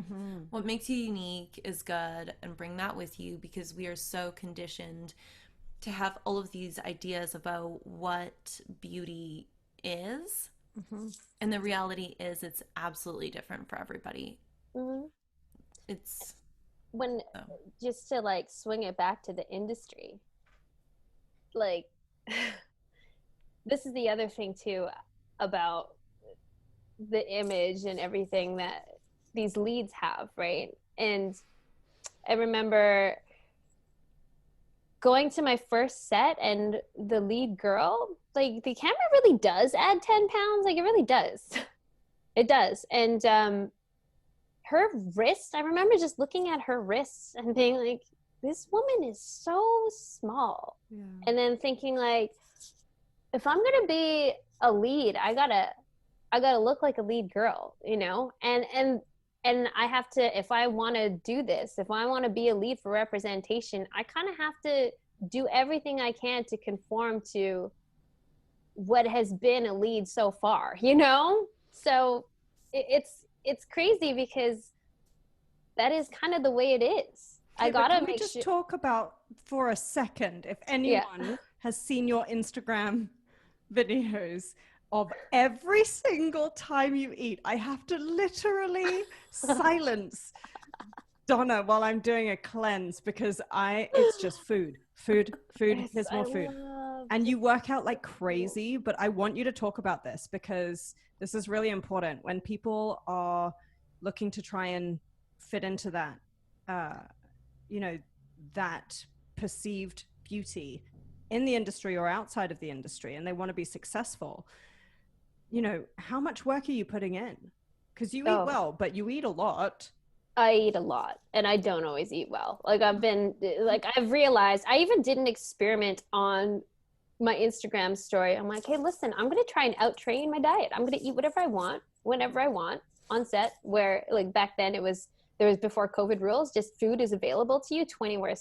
A: what makes you unique is good, and bring that with you, because we are so conditioned to have all of these ideas about what beauty is. And the reality is it's absolutely different for everybody.
C: Mm-hmm.
A: It's
C: When
A: oh.
C: just to like swing it back to the industry, like this is the other thing too about the image and everything that these leads have, right? And I remember going to my first set, and the lead girl, like the camera really does add 10 pounds, like it really does. It does. And her wrist, I remember just looking at her wrists and being like, this woman is so small.
B: Yeah.
C: And then thinking like, if I'm gonna be a lead, I gotta look like a lead girl, you know? And I have to, if I want to do this, if I want to be a lead for representation, I kind of have to do everything I can to conform to what has been a lead so far, you know? So it's crazy because that is kind of the way it is.
B: Okay,
C: I gotta
B: can we
C: make
B: just
C: sure.
B: talk about for a second, if anyone has seen your Instagram videos of every single time you eat, I have to literally silence Donna while I'm doing a cleanse because it's just food.
C: Yes,
B: Here's more food. And you work out like crazy, but I want you to talk about this because this is really important when people are looking to try and fit into that, you know, that perceived beauty in the industry or outside of the industry, and they want to be successful. You know, how much work are you putting in? Because you eat well, but you eat a lot.
C: I eat a lot, and I don't always eat well. Like I've realized, I even did an experiment on my Instagram story. I'm like, hey, listen, I'm going to try and out-train my diet. I'm going to eat whatever I want, whenever I want on set, where like back then there was before COVID rules, just food is available to you 24/7.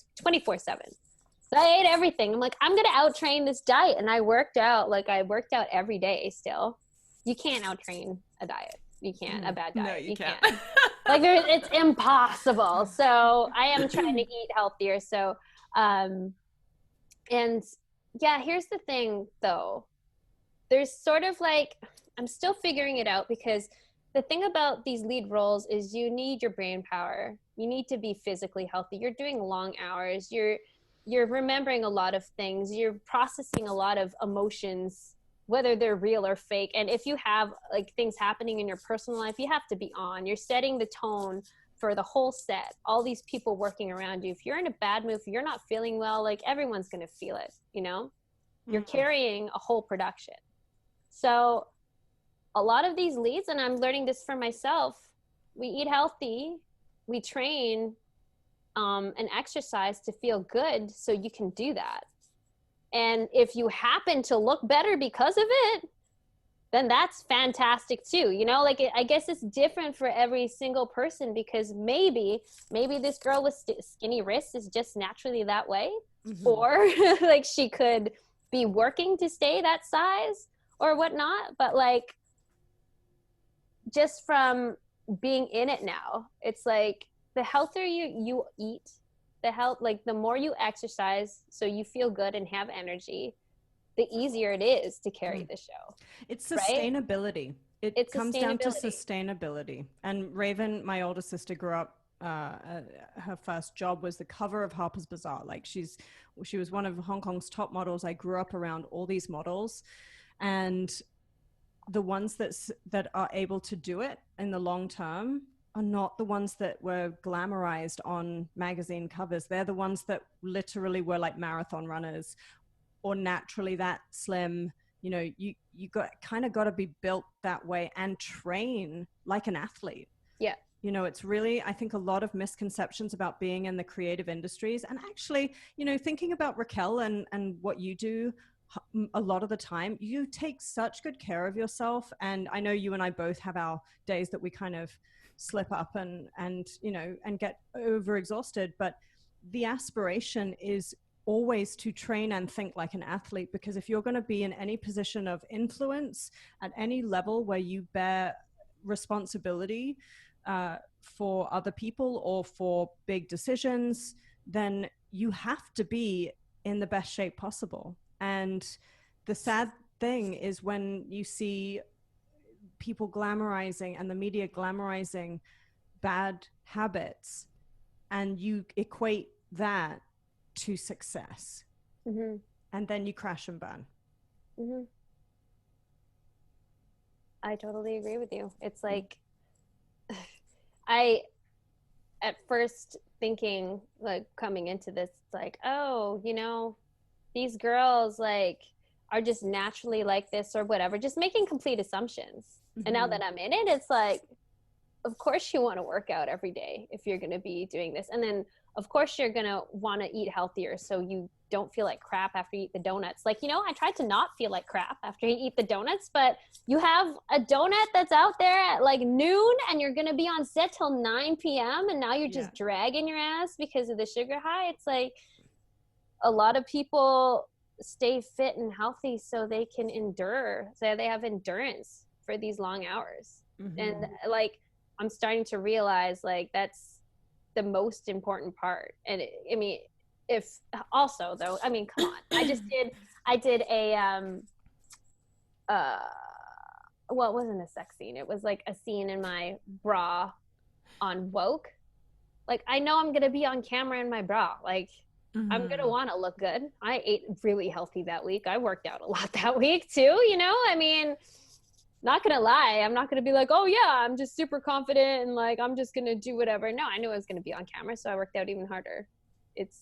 C: So I ate everything. I'm like, I'm going to out-train this diet. And I worked out every day still. You can't out-train a diet. You can't, a bad diet.
A: No, you can't.
C: Like it's impossible. So I am trying to eat healthier. So, and yeah, here's the thing though. There's sort of like, I'm still figuring it out because the thing about these lead roles is you need your brain power. You need to be physically healthy. You're doing long hours. You're remembering a lot of things. You're processing a lot of emotions, whether they're real or fake. And if you have like things happening in your personal life, you have to be on. You're setting the tone for the whole set, all these people working around you. If you're in a bad mood, if you're not feeling well, like everyone's going to feel it, you know? You're carrying a whole production. So a lot of these leads, and I'm learning this for myself, we eat healthy, we train and exercise to feel good so you can do that. And if you happen to look better because of it, then that's fantastic too. You know, like I guess it's different for every single person because maybe this girl with skinny wrists is just naturally that way, or like she could be working to stay that size or whatnot. But like, just from being in it now, it's like the healthier you eat, the more you exercise so you feel good and have energy, the easier it is to carry the show.
B: It's sustainability.
C: Right?
B: It comes down to sustainability. And Raven, my older sister, grew up, her first job was the cover of Harper's Bazaar. Like she was one of Hong Kong's top models. I grew up around all these models, and the ones that are able to do it in the long term are not the ones that were glamorized on magazine covers. They're the ones that literally were like marathon runners or naturally that slim. You know, you got to be built that way and train like an athlete.
C: Yeah.
B: You know, it's really, I think, a lot of misconceptions about being in the creative industries. And actually, you know, thinking about Raquel and what you do, a lot of the time you take such good care of yourself. And I know you and I both have our days that we kind of slip up and you know, and get overexhausted, but the aspiration is always to train and think like an athlete, because if you're going to be in any position of influence at any level where you bear responsibility for other people or for big decisions, then you have to be in the best shape possible. And the sad thing is when you see people glamorizing and the media glamorizing bad habits, and you equate that to success, and then you crash and burn.
C: I totally agree with you. It's like, I, at first thinking, like, coming into this, it's like, oh, you know, these girls like are just naturally like this or whatever, just making complete assumptions. And now that I'm in it, it's like, of course you want to work out every day if you're going to be doing this. And then of course you're going to want to eat healthier so you don't feel like crap after you eat the donuts. Like, you know, I tried to not feel like crap after you eat the donuts, but you have a donut that's out there at like noon and you're going to be on set till 9 p.m. and now you're just dragging your ass because of the sugar high. It's like, a lot of people stay fit and healthy so they can endure, so they have endurance for these long hours. And like, I'm starting to realize like that's the most important part. And I mean, if also though, I mean, come on, I did a well, it wasn't a sex scene, it was like a scene in my bra on Woke. Like, I know I'm gonna be on camera in my bra, like I'm going to want to look good. I ate really healthy that week. I worked out a lot that week too, you know? I mean, not going to lie. I'm not going to be like, oh yeah, I'm just super confident and like, I'm just going to do whatever. No, I knew I was going to be on camera, so I worked out even harder. It's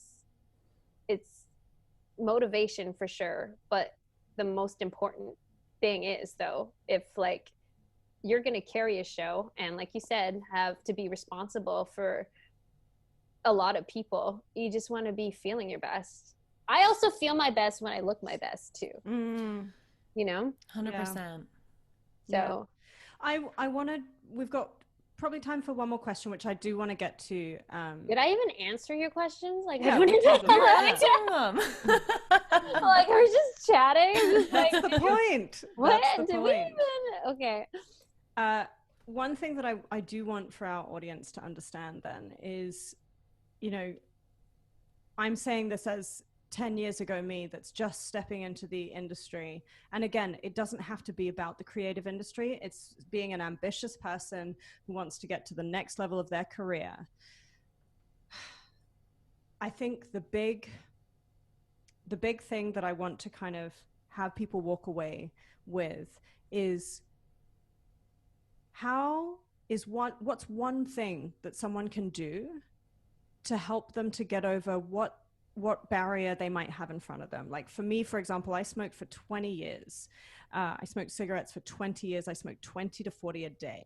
C: motivation for sure. But the most important thing is though, if like you're going to carry a show and like you said, have to be responsible for a lot of people, you just want to be feeling your best. I also feel my best when I look my best too. You know,
A: 100%.
C: So
B: I wanted, we've got probably time for one more question, which I do want to get to.
C: Did I even answer your questions? Like,
B: yeah,
C: I don't
B: even
C: like, we're just chatting. Just like,
B: that's the point.
C: What
B: That's the
C: did
B: point.
C: we even? Okay.
B: One thing that I do want for our audience to understand then is, you know, I'm saying this as 10 years ago me that's just stepping into the industry. And again, it doesn't have to be about the creative industry. It's being an ambitious person who wants to get to the next level of their career. I think the big thing that I want to kind of have people walk away with is what's one thing that someone can do to help them to get over what barrier they might have in front of them. Like for me, for example, I smoked for 20 years. I smoked cigarettes for 20 years. I smoked 20 to 40 a day.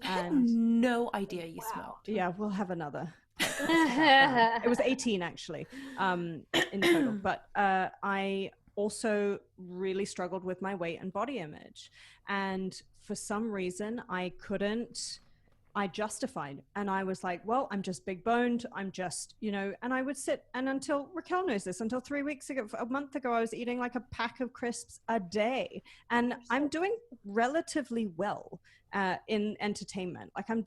A: I had no idea you smoked.
B: Yeah, we'll have another. It was 18 actually, in total. But I also really struggled with my weight and body image. And for some reason, I justified, and I was like, well, I'm just big boned. I'm just, you know, and I would sit, and until Raquel knows this, until 3 weeks ago, a month ago, I was eating like a pack of crisps a day, and I'm doing relatively well in entertainment. Like I'm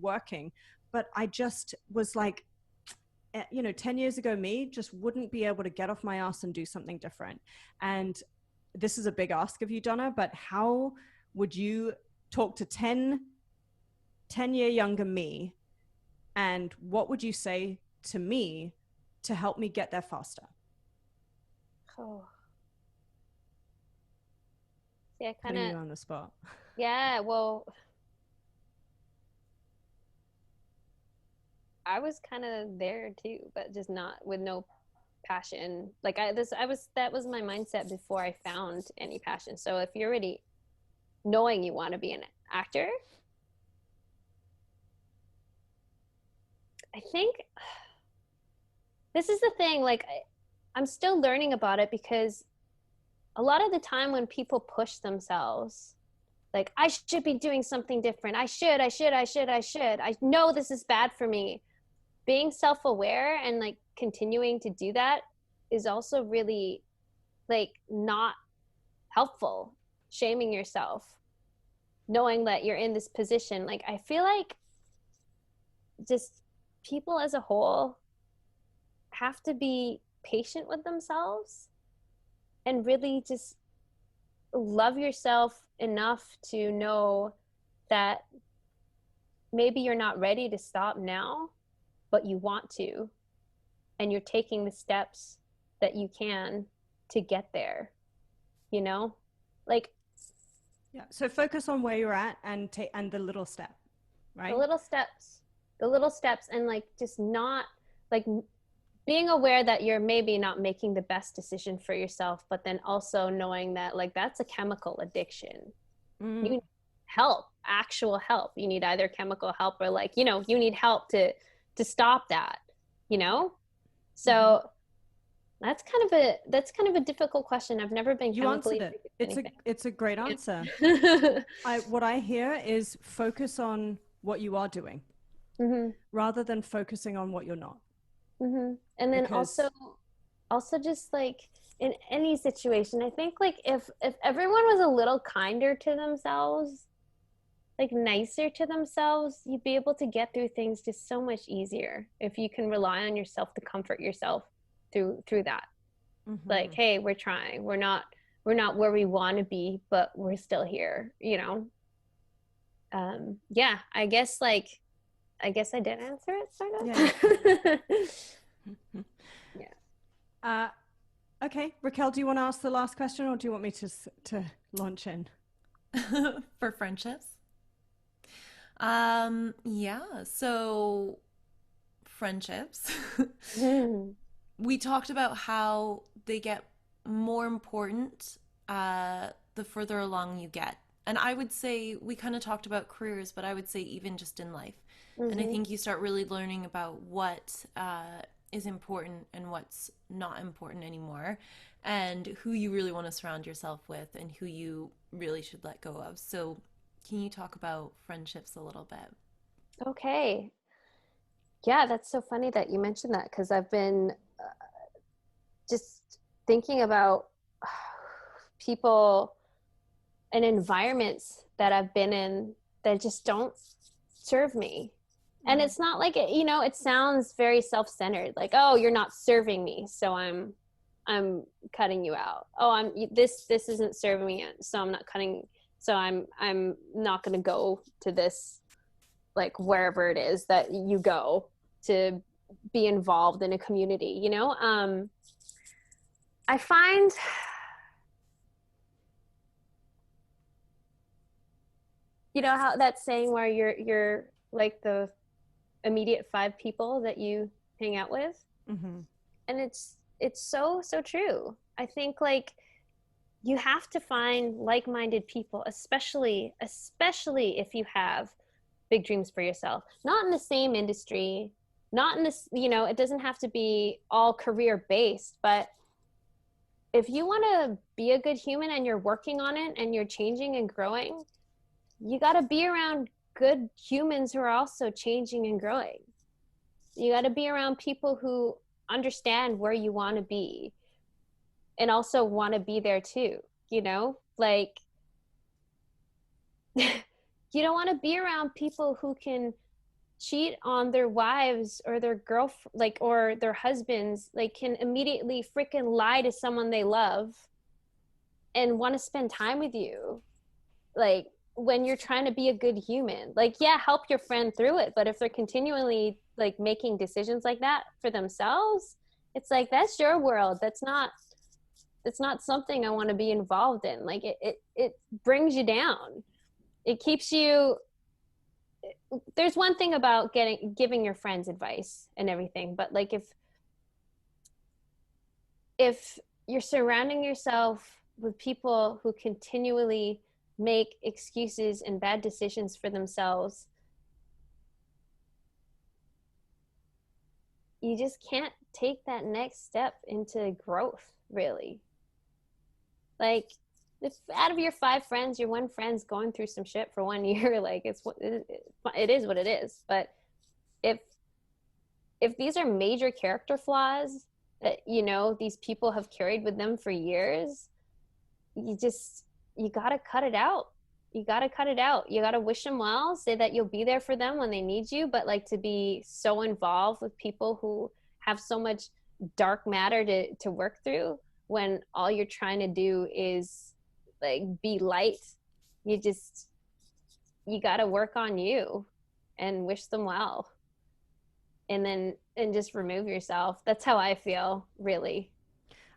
B: working, but I just was like, you know, 10 years ago, me just wouldn't be able to get off my ass and do something different. And this is a big ask of you, Donna, but how would you talk to 10-year younger me, and what would you say to me to help me get there faster?
C: Oh. See, I kind
B: Putting you
C: of
B: on the spot.
C: Yeah, well, I was kind of there too, but just not with no passion. Like that was my mindset before I found any passion. So if you're already knowing you want to be an actor, I think this is the thing, like I'm still learning about it, because a lot of the time when people push themselves, like, I should be doing something different. I know this is bad for me. Being self-aware and like continuing to do that is also really like not helpful. Shaming yourself, knowing that you're in this position. Like, I feel like just people as a whole have to be patient with themselves and really just love yourself enough to know that maybe you're not ready to stop now, but you want to, and you're taking the steps that you can to get there, you know? Like,
B: yeah, so focus on where you're at and the little step, right?
C: The little steps, and like just not like being aware that you're maybe not making the best decision for yourself, but then also knowing that like that's a chemical addiction. You need help, actual help. You need either chemical help or like, you know, you need help to stop that, you know? So that's kind of a difficult question. I've never been chemically
B: answered it. It's a great answer. What I hear is focus on what you are doing rather than focusing on what you're not.
C: And then also just like in any situation, I think like if everyone was a little kinder to themselves, like nicer to themselves, you'd be able to get through things just so much easier if you can rely on yourself to comfort yourself through that. Like, hey, we're trying, we're not where we want to be, but we're still here, you know? Yeah, I guess I did answer it sort of.
B: Yeah. Okay, Raquel, do you want to ask the last question, or do you want me to launch in?
A: For friendships? Yeah, so friendships. We talked about how they get more important the further along you get. And I would say we kind of talked about careers, but I would say even just in life. And I think you start really learning about what is important and what's not important anymore, and who you really want to surround yourself with and who you really should let go of. So can you talk about friendships a little bit?
C: Okay. Yeah, that's so funny that you mentioned that, because I've been just thinking about people and environments that I've been in that just don't serve me. And it's not like it, you know, it sounds very self-centered, like, oh, you're not serving me, so I'm cutting you out. Oh, this isn't serving me, so I'm not cutting. So I'm not going to go to this, like wherever it is that you go to be involved in a community, you know? I find you know how that saying where you're like the immediate 5 people that you hang out with, and it's so true. I think like you have to find like-minded people, especially if you have big dreams for yourself, not in the same industry, not in this, you know, it doesn't have to be all career based, but if you want to be a good human and you're working on it and you're changing and growing, you got to be around good humans who are also changing and growing. You got to be around people who understand where you want to be and also want to be there too, you know? Like, you don't want to be around people who can cheat on their wives or their like, or their husbands, like can immediately freaking lie to someone they love and want to spend time with you. Like, when you're trying to be a good human, like, yeah, help your friend through it, but if they're continually like making decisions like that for themselves, it's like, that's your world. It's not something I want to be involved in. Like, it brings you down. It keeps you there's one thing about giving your friends advice and everything, but like if you're surrounding yourself with people who continually make excuses and bad decisions for themselves, you just can't take that next step into growth, really. Like, if out of your 5 friends, your one friend's going through some shit for 1 year, like it is what it is. But if these are major character flaws that, you know, these people have carried with them for years, you gotta cut it out. You gotta cut it out. You gotta wish them well, say that you'll be there for them when they need you, but like, to be so involved with people who have so much dark matter to work through, when all you're trying to do is like be light, you gotta work on you and wish them well, and just remove yourself. That's how I feel, really.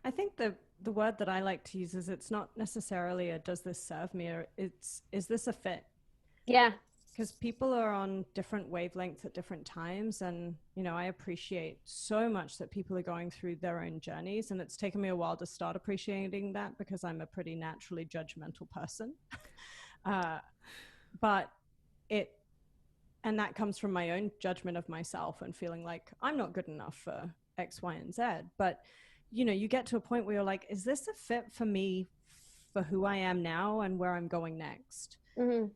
B: I think the word that I like to use is, it's not necessarily a does this serve me, or is this a fit?
C: Yeah.
B: Because people are on different wavelengths at different times. And, you know, I appreciate so much that people are going through their own journeys. And it's taken me a while to start appreciating that, because I'm a pretty naturally judgmental person. And that comes from my own judgment of myself and feeling like I'm not good enough for X, Y, and Z. But, you know, you get to a point where you're like, is this a fit for me, for who I am now and where I'm going next?
C: Mm-hmm.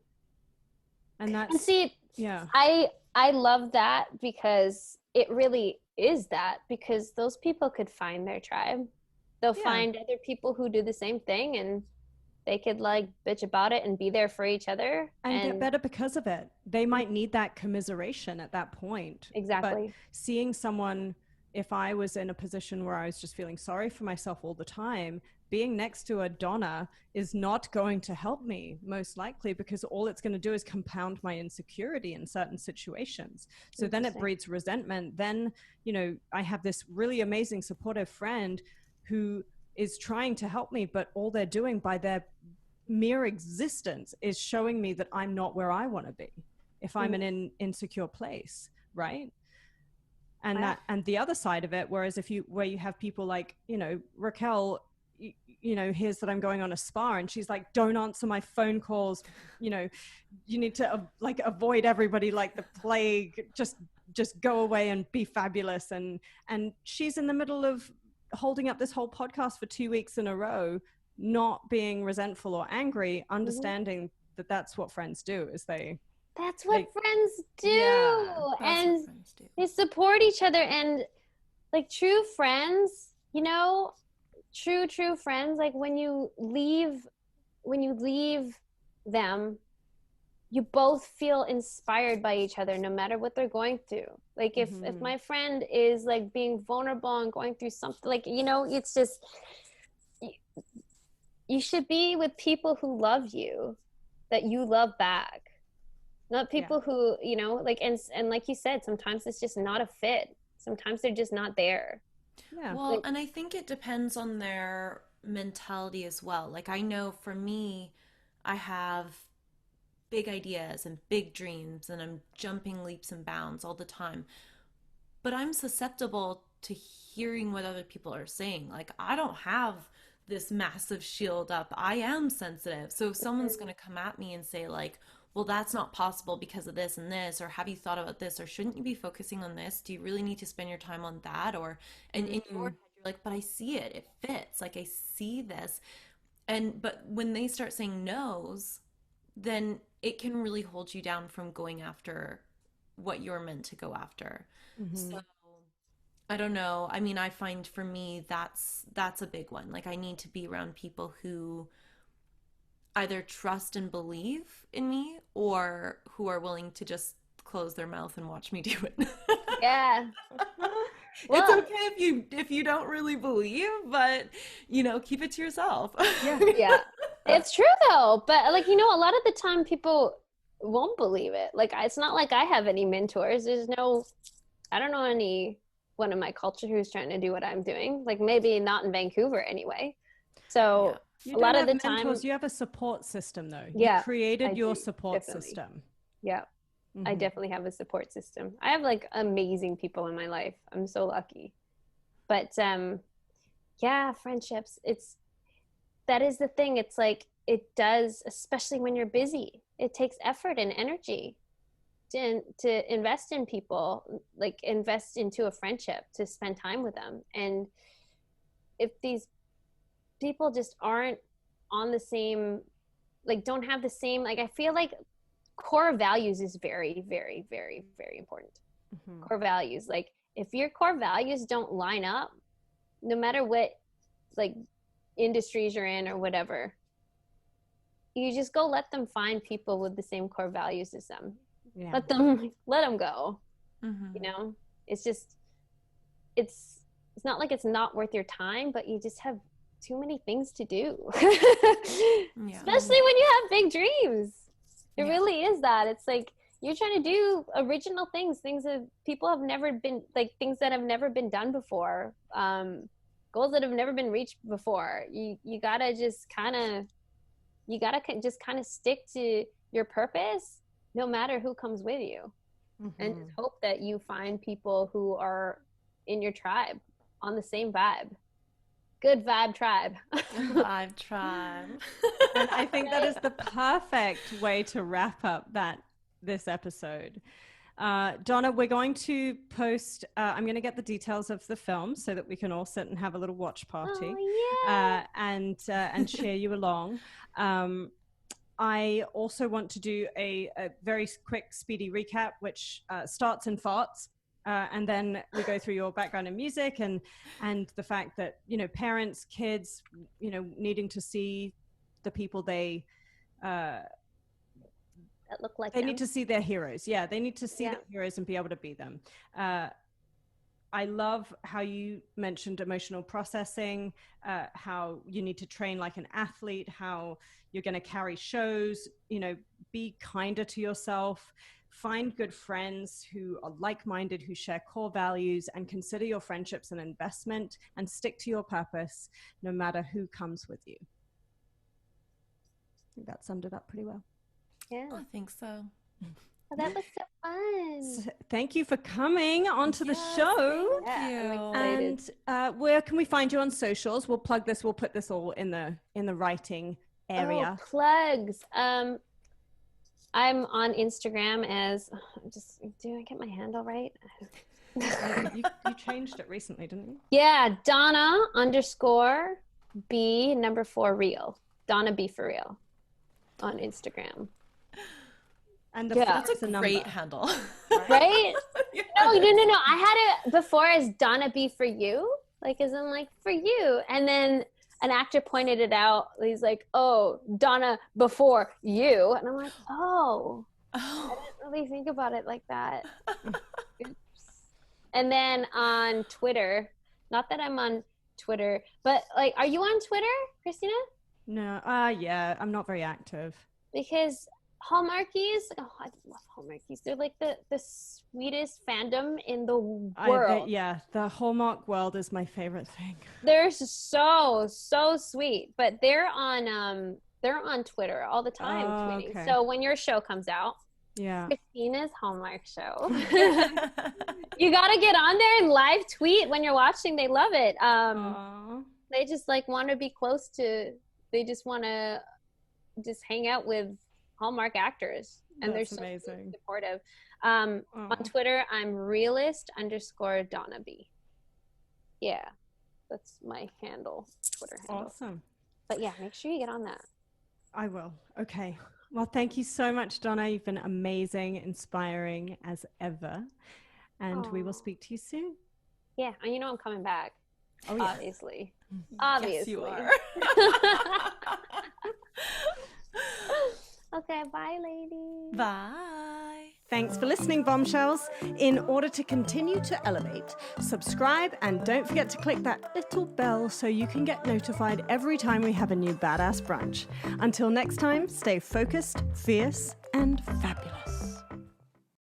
B: And
C: see,
B: yeah,
C: I love that, because it really is that, because those people could find their tribe. They'll find other people who do the same thing, and they could like bitch about it and be there for each other
B: and get better because of it. They might need that commiseration at that point.
C: Exactly.
B: But seeing someone, if I was in a position where I was just feeling sorry for myself all the time, being next to a Donna is not going to help me, most likely, because all it's going to do is compound my insecurity in certain situations. So then it breeds resentment. Then, you know, I have this really amazing supportive friend who is trying to help me, but all they're doing by their mere existence is showing me that I'm not where I want to be if I'm in an insecure place, right? And that, and the other side of it, whereas where you have people like, you know, Raquel, you know, hears that I'm going on a spa and she's like, don't answer my phone calls, you know, you need to like avoid everybody like the plague, just go away and be fabulous. And she's in the middle of holding up this whole podcast for 2 weeks in a row, not being resentful or angry, understanding that that's what friends do, is
C: that's what friends do.
A: Yeah,
C: and friends do. They support each other. And like, true friends, you know, true friends, like when you leave them, you both feel inspired by each other, no matter what they're going through. Like if my friend is like being vulnerable and going through something, like, you know, it's just, you should be with people who love you, that you love back, not people who, you know, like, and like you said, sometimes it's just not a fit. Sometimes they're just not there.
B: Yeah.
A: Well, like, and I think it depends on their mentality as well. Like, I know for me, I have big ideas and big dreams, and I'm jumping leaps and bounds all the time. But I'm susceptible to hearing what other people are saying. Like, I don't have this massive shield up. I am sensitive. So if someone's going to come at me and say like, well, that's not possible because of this and this, or have you thought about this, or shouldn't you be focusing on this? Do you really need to spend your time on that? Or, and in your head, you're like, but I see it. It fits. Like, I see this. But when they start saying no's, then it can really hold you down from going after what you're meant to go after. So I don't know. I mean, I find for me, that's a big one. Like, I need to be around people who either trust and believe in me, or who are willing to just close their mouth and watch me do it.
C: Yeah.
A: It's okay if you don't really believe, but, you know, keep it to yourself.
C: Yeah. It's true though. But like, you know, a lot of the time people won't believe it. Like, it's not like I have any mentors. I don't know anyone in my culture who's trying to do what I'm doing. Like, maybe not in Vancouver anyway. So a lot of the time,
B: you have a support system though.
C: Yeah,
B: You created your support system.
C: Yeah. I definitely have a support system. I have like amazing people in my life. I'm so lucky. But yeah, friendships, that is the thing. It's like, it does, especially when you're busy, it takes effort and energy to invest in people, like invest into a friendship, to spend time with them. And if these people just aren't on the same, like don't have the same, like I feel like core values is very, very, very, very important. Core values, like if your core values don't line up, no matter what like industries you're in or whatever, you just go let them find people with the same core values as them. Let them go. You know, it's just, it's not like it's not worth your time, but you just have too many things to do. Especially when you have big dreams. It really is that. It's like you're trying to do original things that people have never been, like things that have never been done before, goals that have never been reached before. You gotta just kind of stick to your purpose, no matter who comes with you, and just hope that you find people who are in your tribe on the same vibe. Good vibe tribe.
A: Vibe tribe.
B: And I think that is the perfect way to wrap up this episode. Donna, we're going to post, I'm going to get the details of the film so that we can all sit and have a little watch party. And cheer you along. I also want to do a very quick, speedy recap, which starts in farts. And then we go through your background in music and the fact that, you know, parents, kids, you know, needing to see the people they
C: that look like
B: they
C: them.
B: need to see their heroes. Yeah, they need to see their heroes and be able to be them. I love how you mentioned emotional processing, how you need to train like an athlete, how you're going to carry shows, you know, be kinder to yourself, find good friends who are like-minded, who share core values, and consider your friendships an investment, and stick to your purpose no matter who comes with you. I think that summed it up pretty well.
C: Yeah,
A: I think so.
C: Well, that was so fun.
B: So thank you for coming onto the show.
A: Thank you.
B: And where can we find you on socials? We'll plug this. We'll put this all in the writing area.
C: Oh, plugs. I'm on Instagram as do I get my handle right?
B: You changed it recently, didn't you?
C: Yeah, Donna _B4 real. Donna B for real on Instagram.
B: And
A: that's a great handle.
C: Right? No. I had it before as Donna B for you, like as in like for you. And then an actor pointed it out. He's like, "Oh, Donna before you." And I'm like, "Oh. I didn't really think about it like that." Oops. And then on Twitter, not that I'm on Twitter, but like, are you on Twitter, Christina?
B: No. Yeah, I'm not very active.
C: Because Hallmarkies, I love Hallmarkies. They're like the sweetest fandom in the world.
B: The Hallmark world is my favorite thing.
C: They're so sweet, but they're on Twitter all the time tweeting.
B: Okay.
C: So when your show comes out, Christina's Hallmark show, you gotta get on there and live tweet when you're watching. They love it. They just like want to be close to. They just want to just hang out with Hallmark actors, and they're so
B: amazing.
C: Supportive. On Twitter, I'm realist _Donna B. Yeah, that's my Twitter handle.
B: Awesome.
C: But yeah, make sure you get on that.
B: I will. Okay. Well, thank you so much, Donna. You've been amazing, inspiring as ever, and we will speak to you soon.
C: Yeah, and you know I'm coming back.
B: Oh, yeah.
C: Obviously.
A: Yes, you are.
C: Okay, bye, ladies.
A: Bye.
B: Thanks for listening, Bombshells. In order to continue to elevate, subscribe and don't forget to click that little bell so you can get notified every time we have a new badass brunch. Until next time, stay focused, fierce, and fabulous.